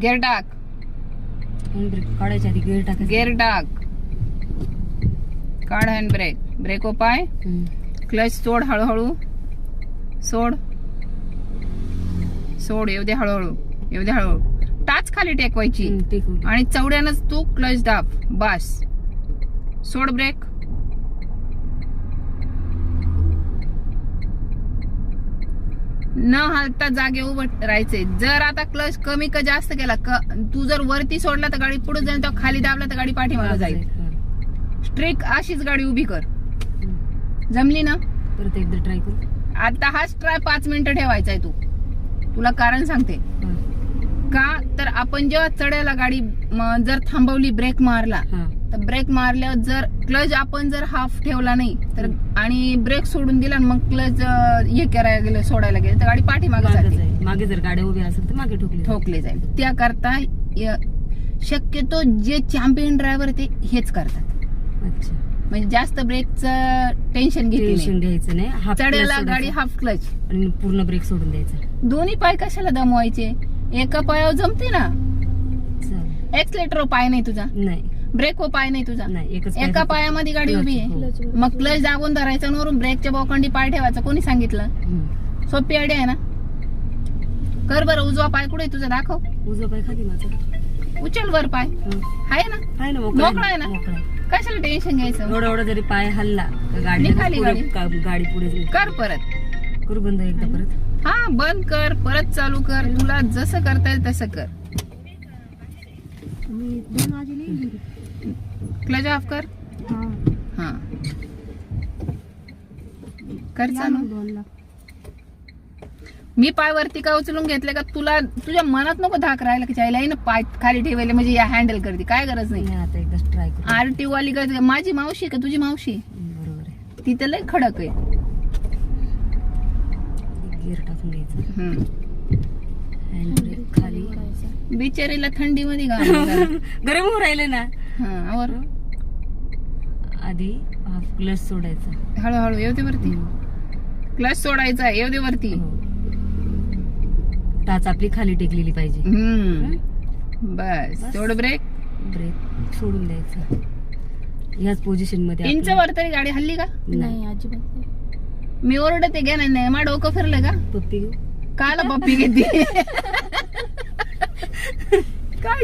Gear टाक. Break काढायच्या आधी गिअर टाकायचं. गिअर टाक. काढ हँड ब्रेक. ब्रेक पाय. क्लच सोड हळूहळू. सोड. सोड. येऊ दे हळूहळू. येऊ दे हळूहळू. टाच खाली टेकवायची आणि चवड्यानंच तू क्लच दाब. बस. सोड ब्रेक. न हालता जागे उभं राहायचंय. जर आता क्लच कमी का जास्त केला तू जर वरती सोडला तर गाडी पुढे जाईल, तर खाली दाबला तर गाडी पाठीमागे जाईल. स्ट्रिक अशीच गाडी उभी कर. जमली ना? परत एकदा ट्राय करू. आता हाच ट्राय 5 मिनिटं ठेवायचा आहे. तुला कारण सांगते का, तर आपण जेव्हा चढायला गाडी जर थांबवली, ब्रेक मारला, तर ब्रेक मारल्यावर जर क्लच आपण जर हाफ ठेवला नाही तर आणि ब्रेक सोडून दिला मग क्लच हे करायला गेलं, सोडायला गेलं तर गाडी पाठीमागे जाते. मागे जर गाडी उभी असेल तर मागे ठोकली जाईल. त्याकरता शक्यतो जे चॅम्पियन ड्रायव्हर ते हेच करतात. अच्छा. म्हणजे जास्त ब्रेकचं टेन्शन घ्यायचं नाही. चढायला गाडी हाफ क्लच आणि पूर्ण ब्रेक सोडून द्यायचा. दोन्ही पाय कशाला दमवायचे? एका पायावर जमते ना. एक्सलेटर पाय नाही तुझा, नाही ब्रेक पाय नाही तुझा, नाही. एका पायामध्ये गाडी उभी आहे. मग क्लच दाबून धरायचं आणि वरून ब्रेकच्या बोकांडी पाय ठेवायचा. कोणी सांगितलं? सोपी आयडिया आहे ना. कर बरं. उजवा पाय कुठे तुझा? दाखव. उजवा पाय खाली माझा. उचल वर पाय. आहे ना? मोकळा आहे ना. कशाला टेन्शन घ्यायचं? एवढा जरी पाय हल्ला गाडी गाडी पुढे कर. परत करू बंद एकदा. परत हा बंद कर. परत चालू कर. तुला जसं करता येईल तसं कर. क्लच ऑफ कर. हा कर चालू. मी पाय वरती का उचलून घेतले का? तुला तुझ्या मनात नको धाक राहिला की चायला ना पाय खाली ठेवायला म्हणजे या हँडल करते. काय गरज नाही. आता एकदा ट्राय करू. आरटीओ वाली गरज. माझी मावशी का तुझी मावशी? बरोबर आहे. ती तर लय खडक आहे. गिअर टाकून घ्यायचं. हँड ब्रेक खाली. बिचारीला थंडीमध्ये गरम होऊ राहिले ना. हा. आधी हाफ क्लच सोडायचा. हळूहळू येऊ दे वरती. क्लच सोडायचा. येऊ दे वरती. टाच आपली खाली टेकलेली पाहिजे. बस. सोड ब्रेक. ब्रेक सोडून द्यायचा. याच पोझिशन मध्ये. इंच वर तरी गाडी हल्ली का? नाही अजिबात. मी ओरडते घ्या नाही. मा डोकं फिरलं का? पप्पी घेऊ. काला पप्पी घेते काय?